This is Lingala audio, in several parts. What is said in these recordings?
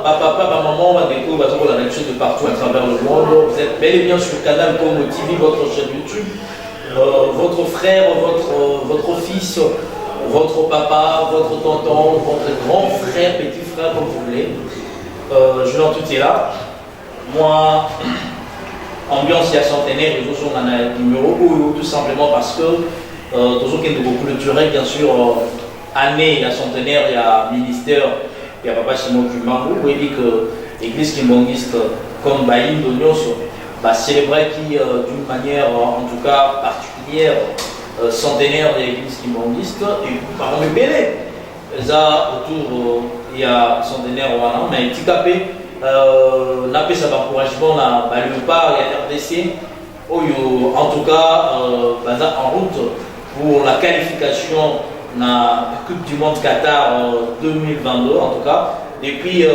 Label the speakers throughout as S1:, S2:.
S1: Papa, maman, on va découvrir la même chose de partout à travers le monde. Vous êtes bel et bien sur le canal Congo TV, votre chaîne YouTube. Votre frère, votre fils, votre papa, votre tonton, votre grand frère, petit frère, comme vous voulez. Julien tout est là. Moi, ambiance, il y a centenaire, et toujours on a un numéro ou tout simplement parce que toujours qu'il y a beaucoup de durée, bien sûr, année, il y a centenaire, il y a ministère, il y a Papa Simon Kumambo, vous voyez que l'église kimbangiste comme Baïm Donyoso va célébrer qui, d'une manière en tout cas particulière, centenaire de l'église kimbangiste, et par exemple, Bélé. Ça, autour, il y a centenaire, mais petit capé, n'a pas ça encouragement, le pas, il y a RDC, en tout cas, en route pour la qualification de la Coupe du Monde Qatar 2022, en tout cas, depuis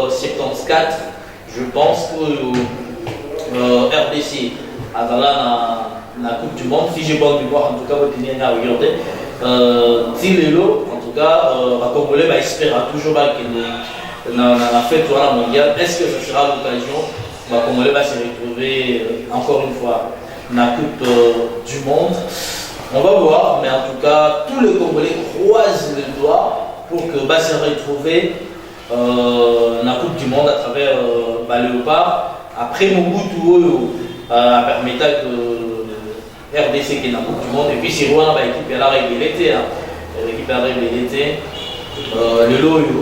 S1: 74, je pense que RDC a la Coupe du Monde, si j'ai pas envie de voir, en tout cas, vous tenez à regarder, Tilelo, en tout cas, la Congolais va espérer toujours que la fête mondiale, est-ce que ce sera l'occasion, la Congolais va se retrouver encore une fois dans la Coupe du Monde. On va voir, mais en tout cas, tous les Congolais croisent les doigts pour que se retrouver dans la Coupe du Monde à travers Léopard. Après Mobutu, permettant que RDC qui est dans la Coupe du Monde, et puis c'est loin, l'équipe est là l'été. L'équipe est là l'été. Le Loyo,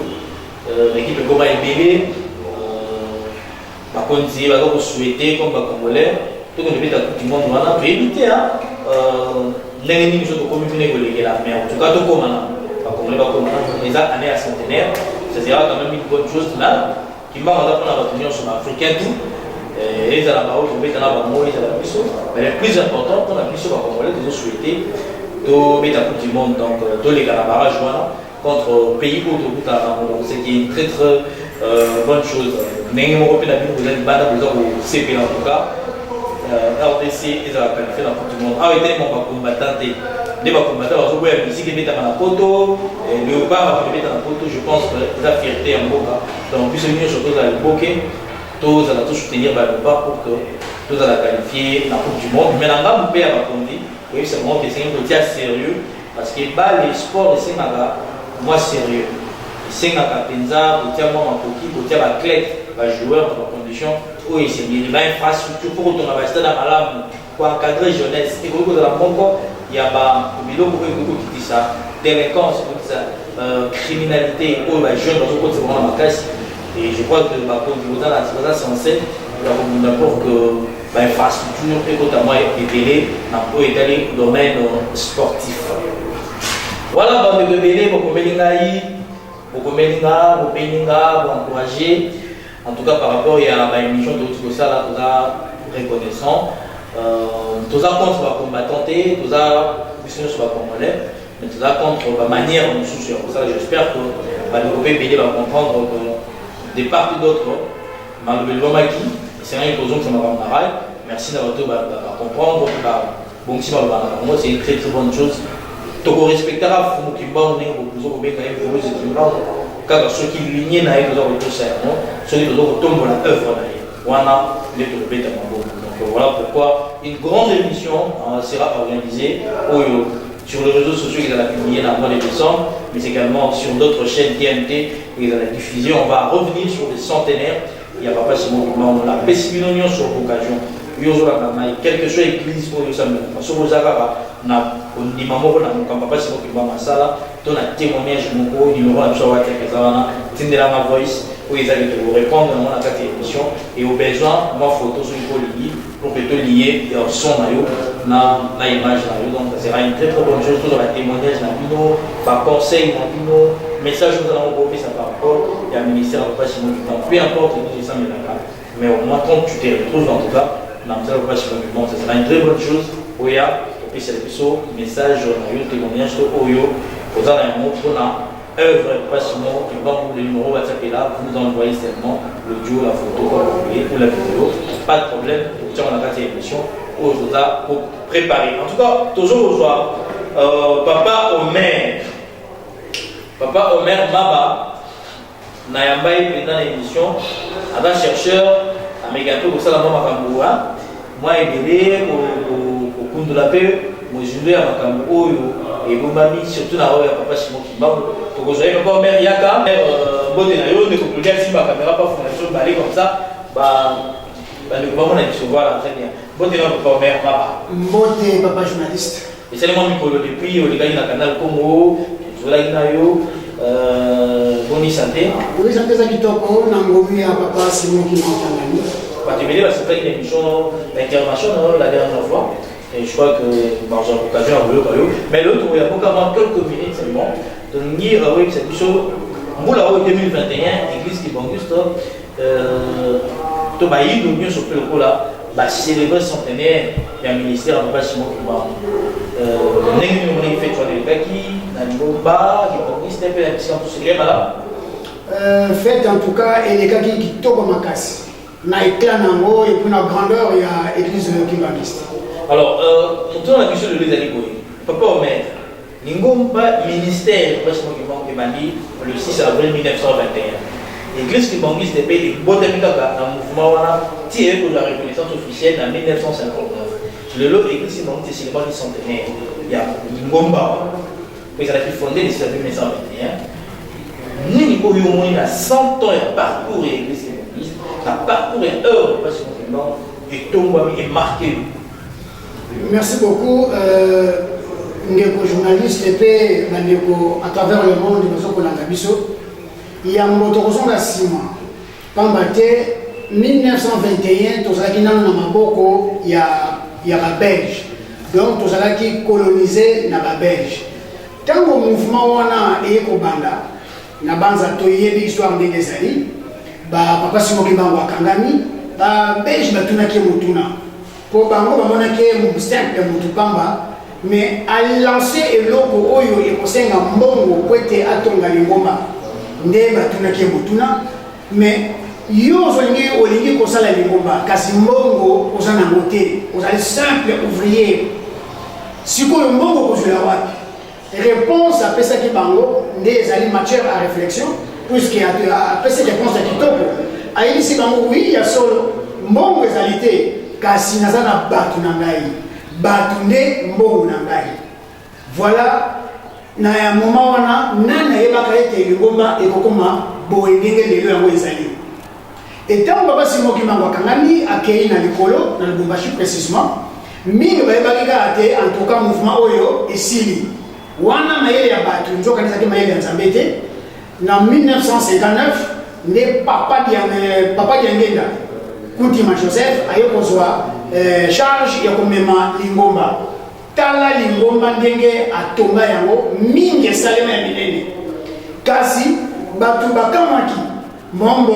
S1: l'équipe est comme Ebélé. Par contre, si vous souhaitez, comme les Congolais, tout le monde est dans la Coupe du Monde, on va éviter. Mais en tout cas, tout comme les années à centenaire, ça sera quand même une bonne chose là, qui m'a rendu pour la réunion sur l'Africain tout. Et ils ont mais le plus important, pour la plus sur la Congolais, ils ont souhaité de mettre la Coupe du Monde, donc tous les barrages contre pays autoroute à donc c'est une très très bonne chose. Mais on peut la vous avez pas au CP en tout cas. RDC ils ont qualifié la Coupe du Monde. Ah, et mon combattant des combattants, vous voyez ici qui mettent dans la photo, le bar qui met dans la photo, je pense que la fierté en Boka. Donc, plus mieux surtout dans le bokeh, tous allons tous soutenir le bar pour que tous allons qualifier la Coupe du Monde. Mais dans le pays à Bakondi, oui, c'est vraiment que c'est un côté sérieux parce que les sports, c'est moi sérieux. C'est un penza, côté moi en coquille, côté athlète, joueur en condition. Oui, c'est bien. Il y a une infrastructure pour qu'on a dans la pour encadrer jeunesse. Et pour la Mongo, il y a un bilot pour qui dit ça, délinquance, criminalité, pour les jeunes, c'est vraiment la casse. Et je crois que la censée, d'abord que l'infrastructure est totalement étalée pour étaler le domaine sportif. Voilà, vous pouvez encourager. En tout cas, par rapport à l'émission de tout ça, là, tout ça reconnaissant. Tout ça contre la combattante, tout ça sur la Congolais, mais tout ça contre la manière dont nous sommes. Pour ça, j'espère que le gouvernement va comprendre que de part et d'autre, c'est un imposant que ça m'a rendu. Merci d'avoir comprendre. Bon, si moi, c'est une très très bonne chose. Tu respecteras le Kimba, on est au Bécaï, pour les équipements. Car ceux qui lignent n'a pas de tout ça, ceux qui tombent dans l'œuvre, on a les tombés dans mon. Donc voilà pourquoi une grande émission sera organisée sur les réseaux sociaux qui va publier dans le mois de décembre, mais également sur d'autres chaînes TNT qui va la diffuser. On va revenir sur les centenaires. Il n'y a pas seulement on a Pessimilonion sur l'occasion. Quelque chose église pour nous samedi. Parce que vous avez on dit maman on n'a pas si on va masala. On a témoignage mon numéro à Mchawate Kazana. Tindela ma voice où ils allaient vous répondre dans la quatrième émission et au besoin ma photo sur une liée pour que tu lié son maillot na image maillot. Donc ça sera une très très bonne chose. Tout dans le témoignage na bino, par conseil na bino, message nous allons envoyer ça par rapport et à ministère de pas si peu importe les gens mais au moins quand tu te retrouves en tout cas dans le pas si ça sera une très bonne chose. Oui, et puis c'est le message le témoignage sur Oyo pour ça un mot pour la œuvre pas seulement le numéro WhatsApp est là, vous nous envoyez seulement l'audio, la photo, comme vous voulez, ou la vidéo, pas de problème, on a la émission aujourd'hui pour préparer. En tout cas, toujours aujourd'hui, Papa Omer Maba, Nayambai pendant l'émission, avant chercheur, à Megato, pour ça la maman Makamboua, moi et au Kundu la paix, moi je vais à Makamboua et mon mamie, surtout dans le papa Simon Kimba, pour que je sois encore mère Yaka, bon, ne peux plus si ma caméra pas fonctionne, aller comme ça, le moment on a dû se voir là, très bien. Bon, papa, mère, papa.
S2: Bon, papa journaliste.
S1: Et c'est le moment où depuis, on est dans le canal Congo, je vais là, bonne santé.
S2: Oui, santé ça qui toko, n'angobi à papa Simon qui m'entend.
S1: Parce que c'était une émission d'intervention la dernière fois. Et je crois que j'ai l'occasion à vous le mais l'autre, il y a quelques minutes seulement. Donc, dire oui, cette émission, Moula 2021, Église qui Banguste, Tobaï, nous mieux sur le coup là, célébrer centenaire du ministère de papa Simon Kimba. Nous avons fait des Kaki, Nanimba, qui Banguste, un peu la mission pour ce qui est là.
S2: Faites en tout cas, et les Kaki qui tombent ma casse. Na éclat nango et puis na grandeur il y a église Kimbangiste.
S1: Alors, pour la question de l'Église papa au maître, Ningomba ministère de Kimbangiste le 6 avril 1921. L'église Kimbangiste est payée de Botemikaka dans le mouvement tiré pour la reconnaissance officielle en 1959. Le lot de l'église Kimbangiste c'est le du centenaire. Il y a Ningomba, qui a été fondé en 1921. Nous avons 100 ans de parcours de l'église Kimbangiste. La parcours et heure de passion et tombe et marqué.
S2: Merci beaucoup. Ngeko journaliste et puis à travers le monde il y a un motorizon à 6 mois. Pambate 1921, tous ceux qui n'ont pas il y a la Belge. Donc tous ceux qui colonisé la Belge. Tant que le mouvement wana et Kobanda, na banza toyé l'histoire des années. Papa Simon Kimba wakangami Belge batunaki mutuna po bango bamonaki mu simple mutu pamba mais a lancé eloko oyo ekosenga mbongo kwete atonga lingomba nde batunaki mutuna mais yo olingi kosala lingomba kasi mbongo ozana ngote ozali simple ouvrier sikoyo mbongo kozula wapi réponse apesaki bango nde ezali matière à réflexion puisque après cette réponse de Kitoko, il dit oui, il y a solo, mbongo ezalité, kasi nazana batu nangai, batu ne mbongo nangai. Voilà, na ya moment wana, nana yebaka ete lingomba ekokoma boengenge lelo yango ezali. Et tant papa Simon Kimba kangami akei na likolo, na Lubumbashi précisément, mingi bayebaki ate en tout cas mouvement oyo esili. Wana mayele ya batu, nzoka nizaki mayele ya Nzambete. En 1959, le papa Diangenda, Kuntima Joseph, a eu charge de Lingomba. Tala Lingomba ndenge a tomba yango, mingi salema ya minene. Kasi, batu bakamaki. Bon,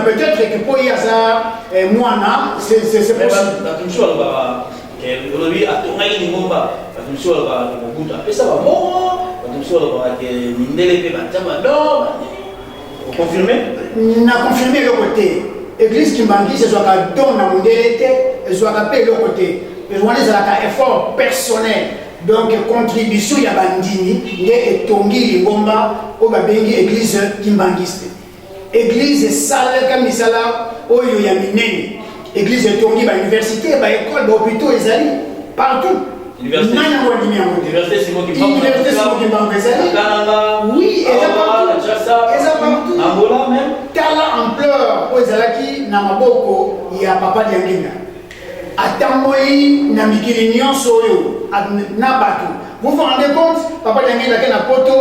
S2: peut-être que pour y avoir moana, c'est possible. Aujourd'hui, à tourner Lingomba, ça va bon. Vous confirmez? On a confirmé le côté. L'église Kimbangiste, c'est soit qu'elle donne à mon délité, soit qu'elle paye le côté. Mais on est à effort personnel. Donc, contribution, il y a Bandini, il y a Tongi, Lingomba, au Babengi, l'église Kimbangiste. Église Sale, comme il s'ala, au Yoyamine. Église Tongi, l'université, l'école, l'hôpital, les alliés, partout. Université Simon Kimba. Oui, et ça partout. Angola même. Tala ampleur, aux Alaki, Namaboko, il y a Papa Diangina. Atamoi, Namikiri Nyonsoyo, Nabatu. Vous vous rendez compte, Papa Diangina, qui a poto,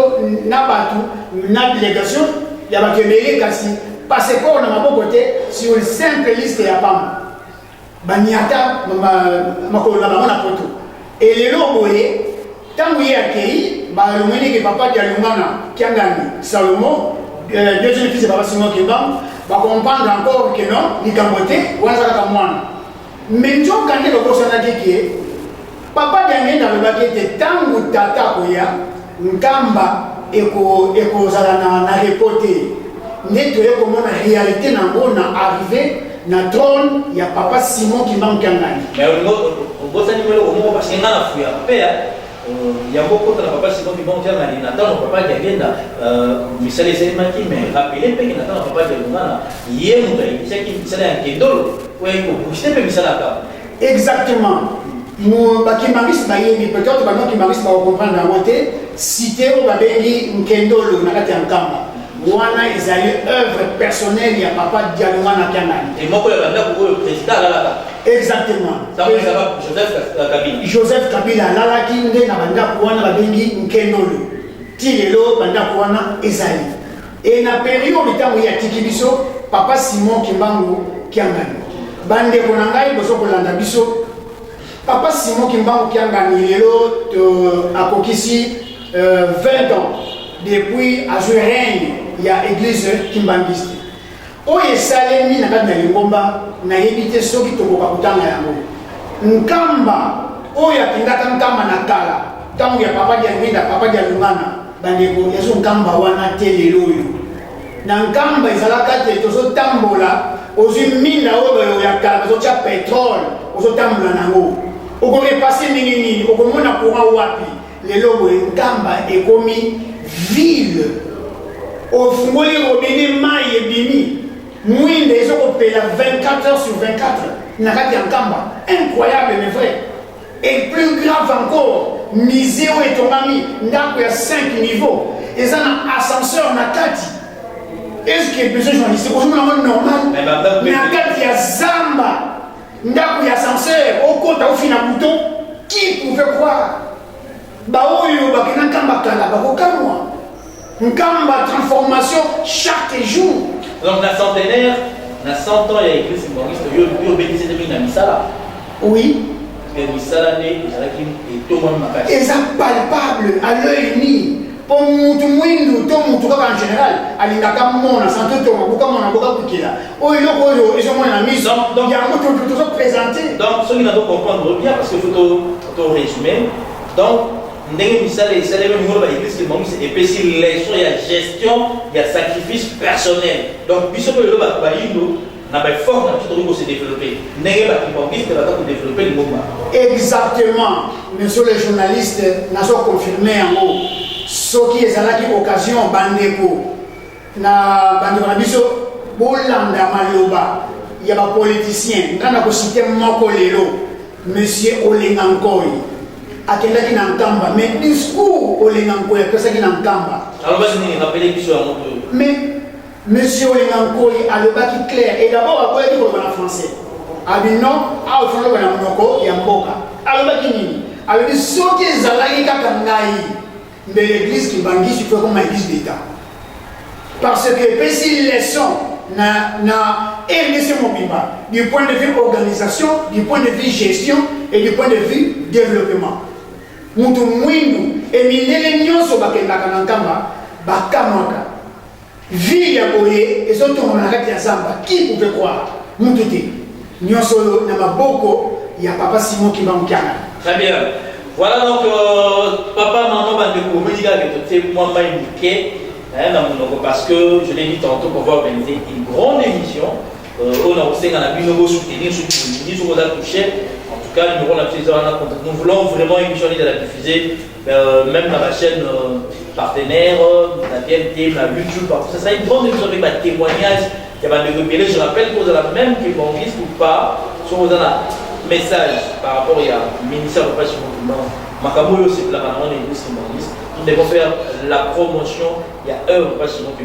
S2: Nabatu, na délégation, il y a Bakemele Kassi. Parce qu'on a ma côté sur une simple liste à Pam. Baniata, ma poto. Et les lots, tant qu'il y a accueilli, le papa de Alumana, Kiangani, Salomon, deuxième fils de papa Simon Kimba, va comprendre encore que non, ni Kambote, ou Azakamoine. Mais nous avons gagné le personnage qui est papa d'Angé dans le baguette, tant que Tata Koya, Nkamba, Eko Zalana, n'a reporté. Nettoyer comment la réalité n'a pas arrivé. Na trône, il y a papa Simon qui manque un gagne. Mais on va s'animer au moment parce qu'il y a un fouille à paix.
S1: il y a beaucoup de papa Simon qui vont dire Nathan, papa qui vient misali sema qui mais rappeler pe que Nathan papa de Lungana hier nous c'est qui misali un kendolo ouais ko c'est pe misali aka
S2: exactement mo bakimangisi bayemi peut-être bano kimangisi ba comprendre na moté cité au babengi nkendolo na kati ya nkamba wana ezali œuvre personnelle ya papa Dialungana Kiangani
S1: et moi ko ya banda ko le président là
S2: exactement
S1: ça va Joseph Kabila
S2: Joseph Kabila lalaki nde na bandako wana babengi nkendolo ti lelo bandako wana ezali et na période ntango ya tiki biso papa Simon Kimbangu Kiangani bandeko na ngai boso kolanda biso papa Simon Kimbangu Kiangani lelo akokisi 20 ans depuis azwi règne ya église kimbangiste oyo esalemi na kati na lingomba nayebi te soki tokoka kotanga yango nkamba oyo akendaka nkamba na kala ntango ya papa Dialungana bandeko yazo nkamba wana te lelo oyo na nkamba ezalaka te tozotambola ozwi minda oyo ya kala bazotya pétrole ozotambola nango okorepase ndenge nini okomona courant wapi lelo boye nkamba ekomi ville ofungoli robine mai ebimi mwinde ezokopela 24 heures sur 24 na kati ya nkamba incroyable mais vrai et plus grave encore musée oyo etongami ndako ya 5 niveaux eza na ascenseur na kati est-ce que besoin journaliste ozomona ngo normal na kati ya zamba ndako ya ascenseur okota ofina bouton qui pouvait croire baoyo bakena nkamba kala bakokamwa nkamba transformation chaque jour
S1: donc na centenaire na 100 ans ya église kimbangiste yo bénissé de na misala
S2: oui
S1: que misala ne ezalaki etongo makasi
S2: eza palpable à l'œil nu po mutu mwindu to mutu kaka en général alingaka mona santo to mabuka mona boka kukila oyo eloko oyo ezomona na miso yango tozoprésente
S1: donc soki nazo comprendre bien parce que faut résumer donc ndenge misala esalemi mingolo baéglise kimbangiste epesi leçon ya gestion ya sacrifice personnel donc biso mpe lelo bato bayindo na baeffort na biso tokoki kose développer ndenge bakimbangiste bata kodévelopper lingomba
S2: exactement monsieur le journaliste nazo confirme yango soki ezalaki occasion bandeko na biso bolanda maloba ya bapoliticien nga na kosite moko lelo monsieur Olenga Nkoy akendaki na nkamba mais discours Olenga Nkoy apesaki na nkamba
S1: alors basi nini rappelé biso yango
S2: mais monsieur Olenga Nkoy alobaki clair et d'abord akoyaki koloba na français abi non aofaloba na monoko ya mboka alobaki nini alobi soki ezalaki kaka ngai de l'église kimbangiste faut comme église d'État parce que epesi leçon na RDC Mobimba du point de vue organisation, du point de vue gestion et du point de vue développement mutu mwindu emindele nyonso bakendaka na nkamba bakamwaka ville ya boye ezotongola na kati ya zamba qui pouvait croire mutu te nyonso oyo na maboko ya papa Simon Kimbangu Kiangani.
S1: Très bien. Voilà donc papa, maman, bandeko, me diga que tu moi parce que je l'ai dit tantôt qu'on va organiser une grande émission. On a aussi un nouveau soutenir sur le toucher. En tout cas, nous voulons vraiment une émission de la diffuser, même dans la chaîne partenaire, la TNT, la YouTube. Ça sera une grande émission avec un témoignage. Je rappelle que vous avez même qui ou pas, sur vous un message par rapport au ministère de la Pêche. Makaboyo, c'est la maman de l'église kimbangiste. Nous devons faire la promotion. Il y a un repas chez nous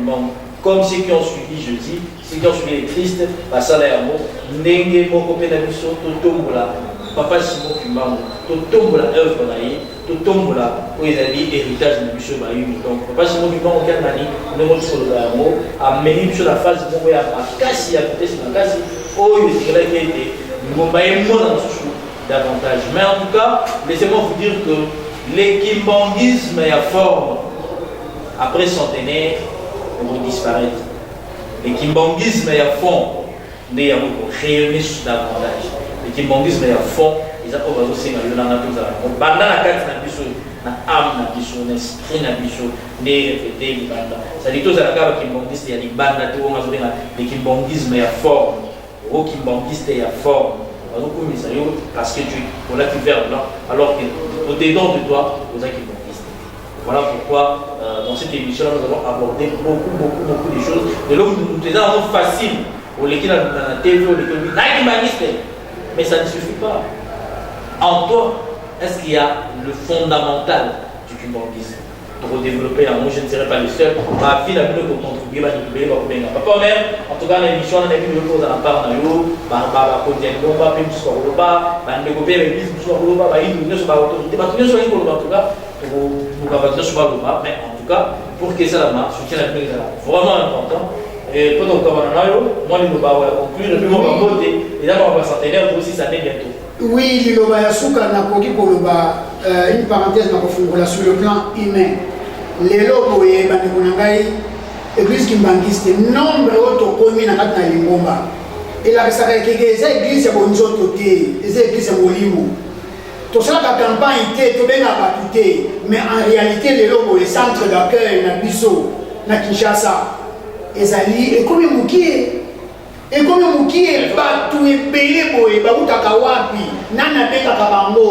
S1: comme ceux qui ont suivi jeudi, ceux qui ont suivi les Christ, la salle à mot, Nenge, Moko Penabiso, Totombola, Papa Simon Kimbangu, Totombola, œuvre naïe, Totombola, où ils ont dit héritage de Bichot Bayou. Donc, Papa Simon Kimbangu, Kanani, nous avons sur le mot, a mené sur la phase de Moya, à Kassi, à côté de la Kassi, où il dirait qu'il était, nous avons davantage. Mais en tout cas, laissez-moi vous dire que l'équimbanguisme est à forme. Après centenaire, on va disparaître. L'équimbanguisme est à fond. On va créer davantage. L'équimbanguisme est à fond. Ils ont aussi un banda la carte na biso, na âme na biso, na esprit na biso, né répété banda. Ça dit tous à la carte l'équimbanguisme, il y a des bandes tout on a dit l'équimbanguisme est à forme. L'équimbanguisme est à forme. Parce que tu pour la vert blanc alors que nous t'aidons de toi aux équimongistes. Voilà pourquoi dans cette émission nous allons aborder beaucoup de choses. De là nous t'aidons facile pour lesquels on a TV, pour lesquels mais ça ne suffit pas. En toi, est-ce qu'il y a le fondamental du kimbangiste pour développer un mot? Je ne serai pas le seul. Ma fille a voulu contribuer, papa, mère, en tout cas, l'émission, on a vu le cause à la part de nous, mais en tout cas, pour que ça marche, je tiens à dire que c'est vraiment important. Et pour donc, moi, je vais conclure, et puis on va voter, et là, on va s'entraîner aussi, ça n'est bientôt.
S2: Oui, Liloba Yasuka n'a pas une parenthèse sur le plan humain. Les lobos et Bandekonangai, église Kimbangiste, nombre d'autres communes à Lingomba. Et la église est bonne, l'église est molimo. Tout ça, la campagne était tout bien abattu, mais en réalité, les lobos, les centres d'accueil, na Bisso, na Kinshasa, et comme Moukié. Et comme Moukié, tout est payé pour les Baoutaka Wapi, Nana Beka Kabango.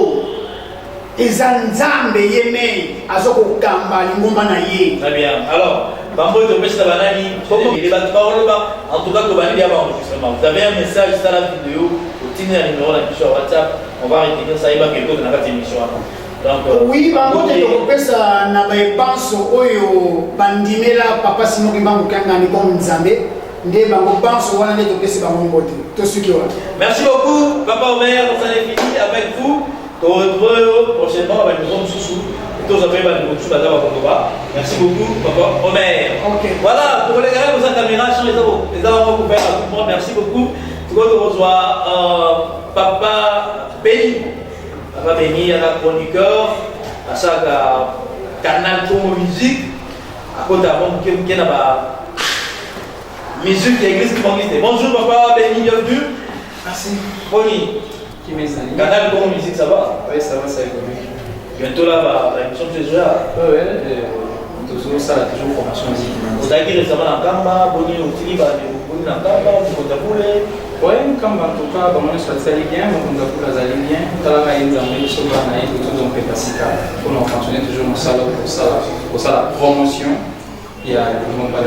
S2: Ezanzambe yeme azoko kamba lingomba na ye.
S1: Très bien. Alors, Bambo de Pesta Banani, il est en tout cas, vous avez un message dans la vidéo, vous tenez un numéro sur WhatsApp, on va retirer ça, il va quelque chose dans la émission. Donc,
S2: oui, Bambo de Pesta na pense oyo bandimela papa Simon Kimbangu kanga ni comme Nzambe.
S1: Merci beaucoup, Papa Omer, vous allez finir avec vous. Au revoir prochainement avec le sous-sous. Merci beaucoup, Papa Omer.
S2: Okay.
S1: Voilà, pour les gars, vous avez caméra, merci beaucoup. Tu reçois Papa Béni. Papa Béni, un chroniqueur, à chaque canal Como Musique. À côté de qui a musique de l'église Kimbangiste. Bonjour Papa Béni, bienvenue.
S3: Merci.
S1: Boni.
S3: Qui m'est salué.
S1: Canal Como Musique, ça va?
S3: Oui, ça va, ça évolue.
S1: Bientôt là, l'émission de ce soir.
S3: Oui, toujours ça, toujours formation musique.
S1: Vous avez dit récemment en Kamba, Boni aussi, Boni en Kamba, vous comptez.
S3: Oui, Kamba en tout cas, on est allé bien, on a allé bien. Dans la main, on a eu ce qu'on a eu, tout on fait passer pour nous fonctionner toujours en salle pour ça la promotion. Il y a le monde pas.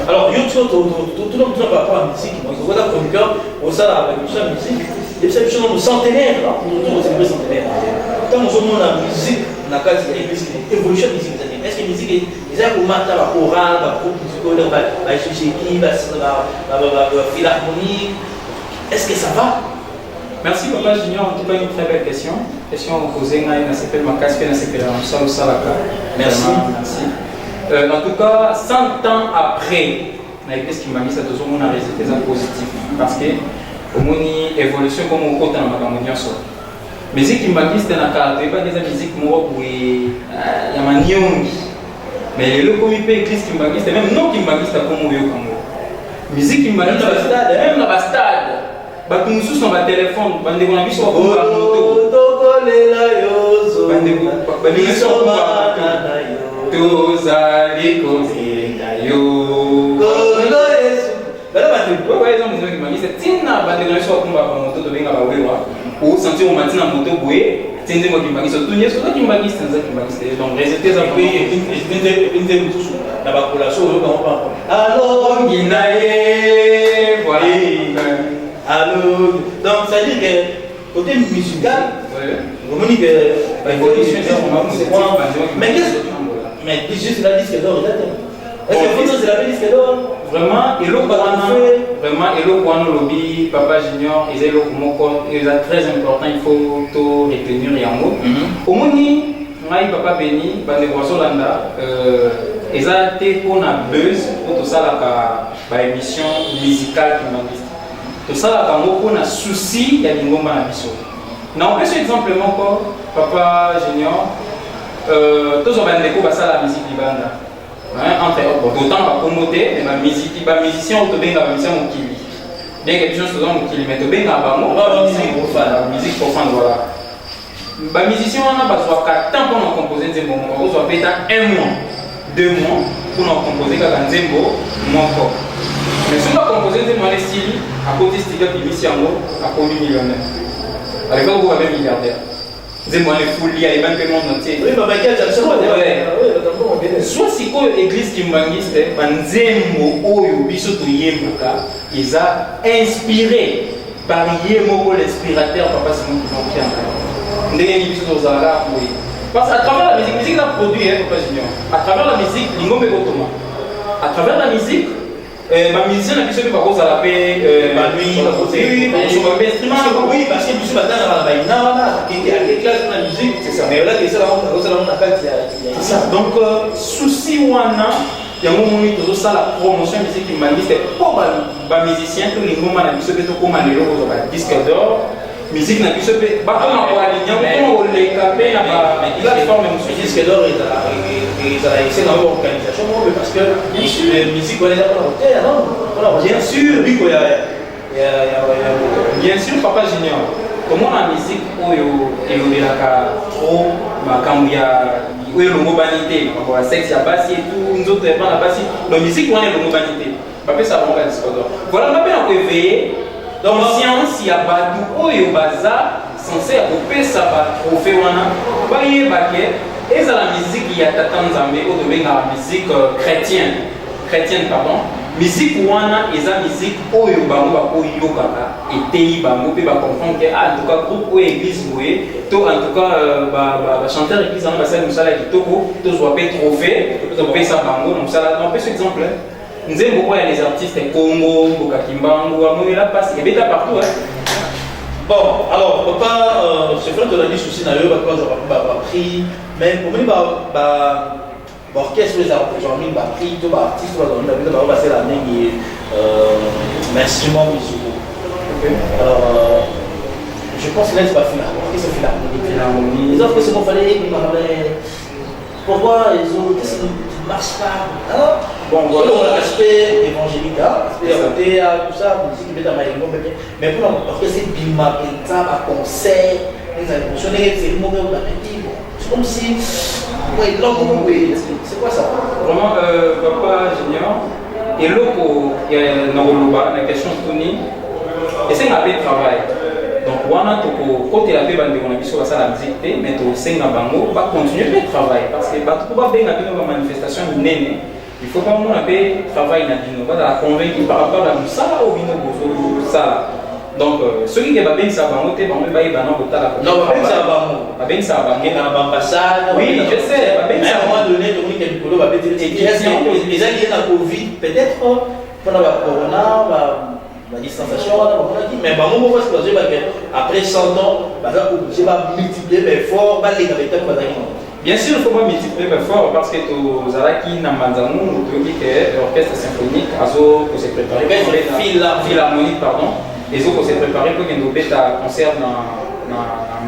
S1: Alors, YouTube, tout le monde par rapport à la musique, donc vous êtes chroniqueur, au ça avec la musique, et c'est une chose centenaire, nous célébrons centenaire. Quand nous sommes dans la musique, on a quasi évolution de la musique. Est-ce que la musique est un matin, la chorale, la groupe musical, la société, la philharmonie? Est-ce que ça va?
S3: Merci Papa Junior, en tout cas une très belle question. Question posée, on a s'appelle ma casquette, on s'appelle Amsal Salaka.
S1: Merci.
S3: Merci. En tout cas, 100 ans après, l'église Kimbangiste a toujours un résultat positif. Parce que, au moins, évolution comme on compte dans la communion. Musique Kimbangiste n'a pas des musiques où il y a un nyong. Mais le comité église Kimbangiste, même non Kimbangiste, comme on veut comme on. Musique Kimbangiste, même dans le stade. Nous sommes sur le téléphone, nous sommes sur le tozali kozenga yo kolo yesu bala bato kwa hizo muziki kimangiste tina bandeko yesu akumba kwa moto to benga bawewa o sentir o matina moto boye tinde mo kimangiste to nyeso to kimangiste nza kimangiste donc résultat za puis
S1: une mutusu na bakolation oyo bango bango
S3: alors nginaye voilà
S1: alors donc ça dit que côté musical vous me dites que l'évolution c'est quoi mais juste la disque d'or, est-ce que c'est la disque d'or?
S3: Vraiment, et le lobby, Papa Junior, ils sont très important, il faut tout retenir et en mot. Au Moni, Papa Béni, Landa, ils ont été qu'on a buzz pour tout ça, la émission musicale qui m'a dit. Tout ça, on a souci, il y a une bombe à l'émission. Non, un seul exemple encore, Papa Junior. Tous on va découvrir ça la musique libanda. Entre d'autant va promoter mais ma musique, les musiciens ont bien la musicien au Kili. Bien quelque chose dans le Kili, mais tout bien là-bas, la musique profane voilà. Les musiciens on a besoin de 4 temps pour nous composer des mots. On doit peut-être 1 mois, 2 mois pour nous composer quand des mots mon mais si on va composer des mots les styles, à côté style de musicien à côté millionnaire. À l'époque vous avez milliardaire. Nzembo ane fuli ya ebampe monde entier.
S1: Oui, mais qui a déjà
S3: Soit sikoyo église kimbangiste banzembo oyo biso toyembaka eza inspiré par ye moko l'inspirateur papa Simon Kimonkianga. Ndenge ni biso tozalaka boye. Parce qu'à travers la musique a produit papa Junior. À travers la musique lingombe kotoma. À travers la musique ma musicien na biso pe bakozala pe
S1: oui, parce que biso batanga na baina wana qui classe na musique, c'est ça. Mais là que ça on a kati ya.
S3: C'est ça. Donc souci wana yango moni tozosala promotion musique kimbangiste po ba musicien to lingomba na biso pe to koma lelo ko ba disque d'or. Musique na biso pe bakoma ko alinya ko leka pe na ba plateforme
S1: musique disque d'or et ça a essayé dans l'organisation parce que la musique on est là pour non bien sûr oui quoi
S3: bien sûr papa Junior comment la musique oyo elobelaka trop makambo ya oyo longobanité makambo ya sexe ya basi et tout nzoto ya bana basi la musique wana longobanité papa ça va disque d'or voilà on a bien éveiller conscience ya batu oyo baza censé kopesa ba trophée wana bayebake ezala musique ya tata nzambe oyo tobengaka musique chrétienne pardon musique wana eza musique oyo bango bakoyokaka eteyi bango mpe bacomprendre ke en tout cas groupe oyo église boye to en tout cas bachanteur église wana basali mosala ya kitoko tozwa mpe trophée topesa bango na mosala napesa exemple nzembo oyo ya les artistes Congo Mboka Kimbangu amonela mpasi ebeta partout
S1: bon alors papa c'est vrai que la liste aussi na yo ba prix mais pour moi orchestre les artistes ba prix to ba artiste ba donner ba passer la ligne instruments musicaux. Alors je pense que là c'est pas final orchestre philharmonique les autres c'est bon fallait pourquoi les autres qu'est-ce qui ne marche pas hein? Bon voilà l'aspect évangélique l'aspect tout ça musique qui met dans ma langue mais pour l'orchestre bima ça à concert les émotionnels c'est mauvais ou c'est comme si c'est quoi ça
S3: vraiment papa Junior et loko na question toni et c'est un peu de travail donc wana toko côté la pe bande on a biso basala musique te mais to senga bango ba continuer le travail parce que ba to ba benga bino ba manifestation nene il faut pas mon appel travail na bino ba la convaincre par rapport à ça ou bino bozo ça donc ceux qui va bien ça bango te bango ba ibana botala
S1: non ba bien ça bango
S3: ba bien ça bango
S1: na ambassade
S3: oui je sais ba bien ça
S1: à un moment donné donc il y a du polo ba bien les alliés na Covid peut-être pendant la corona la distanciation mais bah moi parce que après 100 ans bah là obligé va multiplier mes efforts bah les avec
S3: bien sûr il faut pas multiplier mes efforts parce que to zalaki na manzamu to dit que l'orchestre symphonique azo ko se préparer philharmonique pardon les autres se préparer pour que nous beta concert na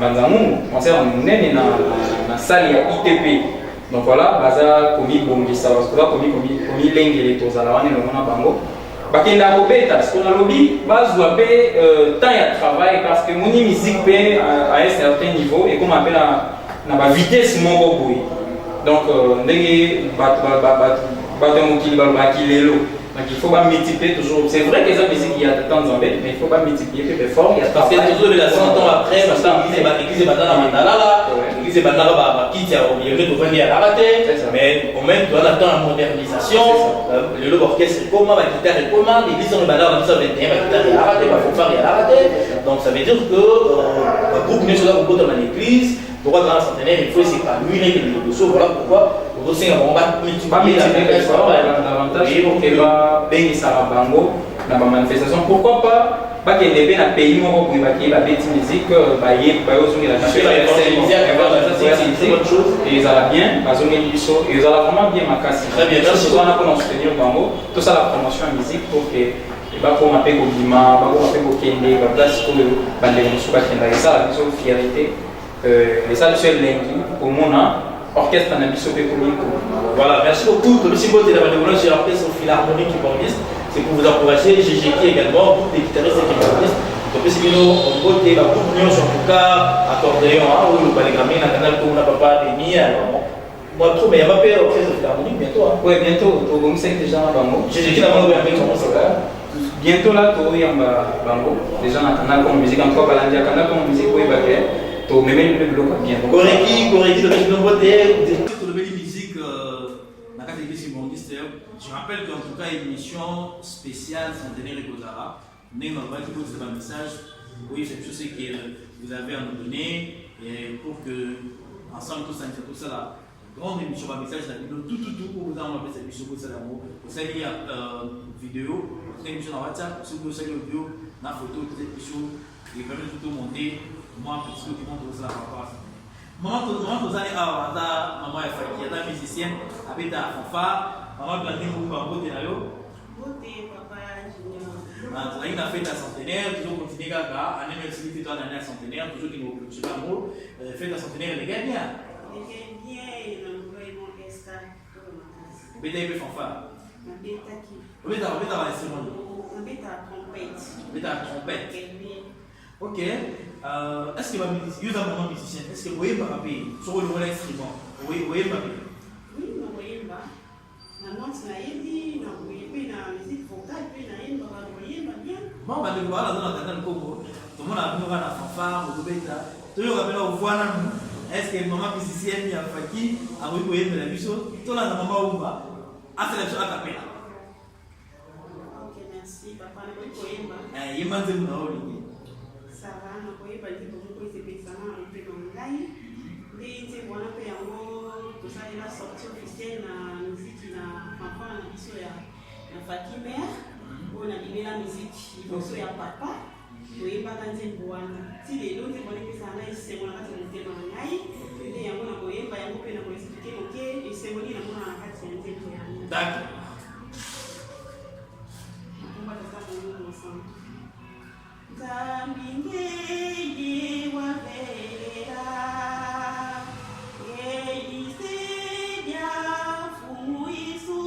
S3: manzamu concert nene na salle ya ITP donc voilà baza komi bongisa parce que là komi lengele to zalawani le mona bango bakenda kobeta parce qu'on a lobby bazwa pe temps ya travail parce que moni musique pe à un certain niveau et comme appelle na ba vitesse moko boy donc ndenge bato mokili balobaki lelo donc il faut pas multiplier toujours c'est vrai que les musique il y a de temps en temps mais il faut pas multiplier peu fort il y a
S1: parce que toujours de la 100 ans après parce que l'église est bandana mandala l'église est bandana ba kiti ya obligé de venir à rater mais au même dans la temps la modernisation le orchestre comment la guitare est comment l'église on est bandana ça veut dire la guitare est raté ba fanfare est raté donc ça veut dire que le groupe n'est pas au dans l'église droit dans la centenaire il faut s'épanouir et le saut voilà pourquoi aussi on va multiplier
S3: davantage pour que ba bengisa bango na ba manifestation pourquoi pas ba ke ndebe na pays moko pour ba ki ba beti musique ba ye ba yo zungi la musique c'est autre chose et ça va bien ba zungi biso et ça va vraiment bien makasi
S1: très bien merci
S3: on a pour soutenir bango tout ça la promotion musique pour que ba ko ma pe ko bima ba ko ma pe ko kende ba place ko ba le musu ba kenda ça la biso fierté les salles sur lengi au mona orchestre na biso pe komiko.
S1: Voilà, merci beaucoup. Comme si vous êtes là, sur l'orchestre philharmonique qui bordiste, c'est pour vous encourager. GGK également, tous les guitaristes qui bordisent. Donc, si nous on vote, il y a beaucoup de nuances en tout cas, accordéon, ou le balégramé, la canal comme on n'a pas béni. Moi, trop, mais il y a pas peur orchestre philharmonique bientôt.
S3: Oui, bientôt. Au Gom 5 déjà à Bango.
S1: GGK n'a pas comment ça va.
S3: Bientôt là, tu as Bango. Déjà, on a canal comme musique, encore Balandia, canal comme musique, oui, to même le bloc bien.
S1: Correct, le régime de la musique, je rappelle qu'en tout cas, une émission spéciale centenaire et Gozara, nous avons un message. Oui, c'est tout ce que vous avez à nous donner et pour que, ensemble, tout ça, la grande émission, un message, tout, pour vous envoyer cette émission, vous savez, il y a une vidéo, une émission dans WhatsApp, si vous avez l'audio, la photo, cette émission, et permet tout monter, moi, petit peu qui montre ça par rapport à ça. Maman, vous allez avoir maman est fatiguée, elle est musicienne, avec ta fanfare, maman planté pour vous en beauté,
S4: Beauté, papa, junior.
S1: Il a fait la centenaire, toujours continuer à année merci que toi l'année centenaire, toujours qui nous clôture l'amour, fait la centenaire les gars bien.
S4: Les gars bien, il a envoyé mon esca pour ma classe.
S1: Bêta il fait fanfare.
S4: Ma bêta qui.
S1: Bêta l'instrument.
S4: Ma bêta trompette.
S1: Bêta trompette. Ok. Est-ce que vous avez un musicien? Est-ce que vous voyez pas payer sur le instrument? Vous voyez pas payer?
S4: Oui, vous voyez pas. La note n'a dit, non, vous voyez pas la musique vocale, puis la haine, vous voyez pas bien.
S1: Bon, bah, nous voilà dans le Congo. Tout le monde a vu la fanfare, vous bêta. Toujours rappelé au voile. Est-ce que maman musicienne a fait a vous voyez de la biso? Tout le monde a maman ou pas? Ah, c'est la chose à taper.
S4: Ok, merci, papa, ne voyez pas.
S1: Il m'a dit que vous
S4: Ça va, ne voyez pas, dit que vous pouvez se baisser un peu dans le live. Les gens vont appeler en haut, tout ça, il a sorti officiel la musique, la fanfare, la biso, la Fakimère. On a mis la musique, il faut que papa. Oui, pas quand c'est bon. Si les autres vont dire que ça n'a c'est bon, c'est le thème en aïe. Il y a un peu de pas un peu de expliquer, ok, et c'est bon, il y a un peu de c'est un thème.
S1: d'accord.
S4: On va faire ça pour nous ensemble. Zamingé, Wavera, Elisedia, Fumuisu,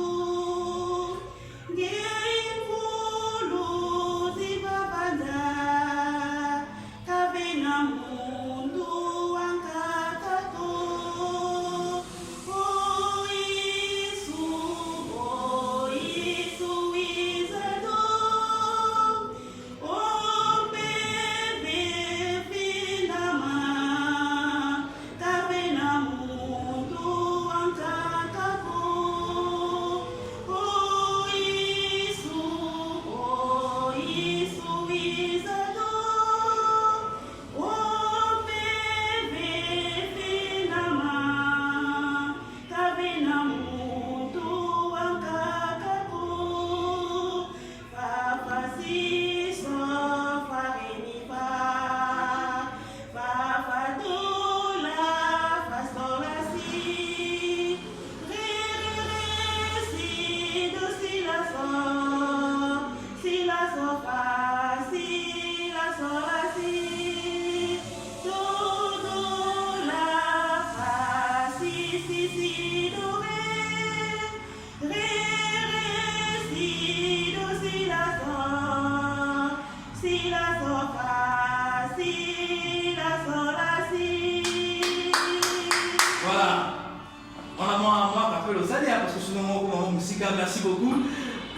S1: Merci beaucoup.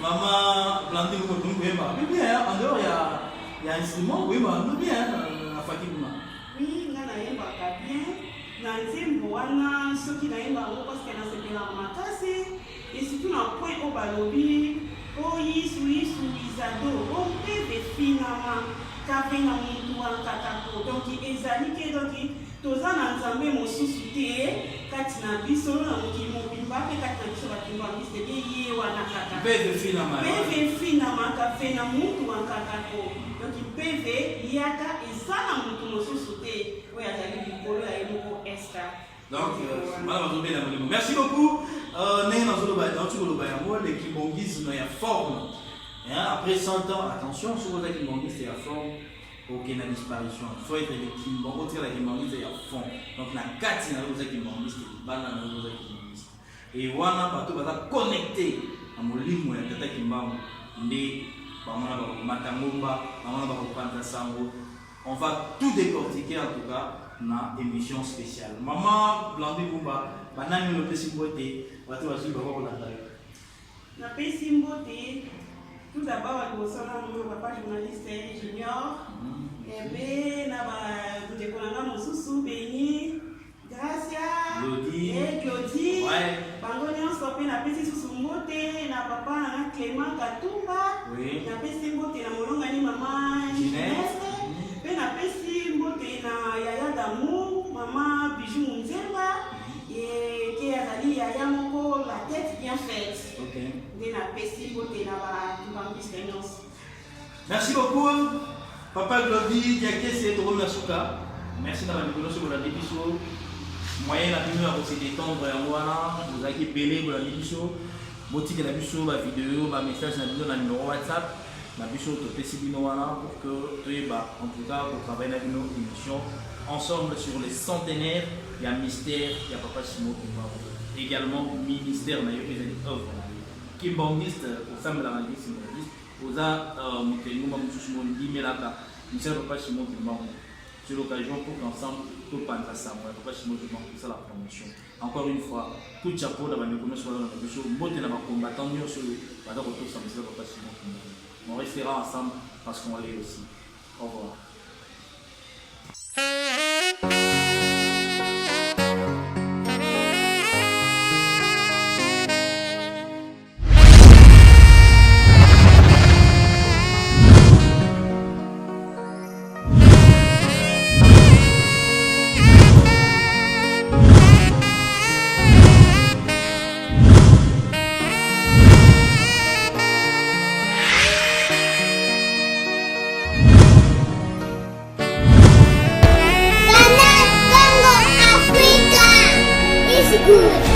S1: Maman, planté vous bien. En dehors, il y a un instrument, oui, mais bien, la fatigue.
S4: Oui, on a bien. Nanzimbo wana soki naimba ngo parce que nasepela makasi et surtout na point au balobi o yisu izado o bebe finama kavenga muntu wankatako donc ezali ke donc toza na nzambe mosusu te kati na biso na mokili mobimba mpe kati na biso batimba miste de ye wana kaka
S1: bebe finama
S4: kavenga muntu wankatako donc bebe yaka eza na muntu mosusu te oyo azali likolo ya ye moko esta.
S1: Donc, merci beaucoup. L'équipe Bongis est en forme. Après 100 ans, attention, sur l'équipe Bongis est en forme. Aucune disparition. Il faut être l'équipe Bongis est en forme. Donc, la 4 c'est l'équipe Bongis, et wana bato baza connecté à molimo ya tata Kimbangu nde bamona ba matangomba bamona ba kopanda sango. On va tout décortiquer en tout cas na émission spéciale. Maman Blandi Bumba, banani le pesi mbote, watu wazuri bako kolanda.
S4: Na pesi mbote, tout d'abord à mon papa journaliste junior Ebe na ba ndeko na nga mosusu Beni, Gracia,
S1: Claudie.
S4: Claudie.
S1: Ouais.
S4: Bango nyonso pe napesi susu mbote na papa na nga Clément Katumba.
S1: Oui.
S4: Napesi mbote na molongani mama Gineste. Pe napesi mbote na Yaya Damour, mama Bijou Munzemba. Et qui azali Yaya moko la tête bien faite.
S1: Ok.
S4: Nde napesi mbote na ba mbambisi nyonso.
S1: Merci beaucoup, Papa Globby, Diakese, Torom Nasuka. Merci d'avoir été sur la débiso. Moyen la venue à vous détendre et en voilà. Vous avez belé pour la débiso. Boutique la biso, ma vidéo, ma message, ma numéro WhatsApp. Ma biso, te PCB Noana pour que tu es en tout cas pour travailler avec nos émissions. Ensemble sur les centenaires, il y a Mystère, il y a Papa Simon qui va également Ministère, il y a des œuvres. Qui bombiste aux femmes de la radio, Oza Moutenuma Moussoumo Limelaka, Michel Papa Simon Dumont. C'est l'occasion pour qu'ensemble, tout Panta Samoa, Papa Simon Dumont, c'est la promotion. Encore une fois, tout chapeau dans la méconnaissance de la mission, Moté dans ma combattant mieux sur le retour sans Michel Papa Simon Dumont. On restera ensemble parce qu'on va aller aussi. Au revoir.
S5: Ghana, Congo, Africa is good.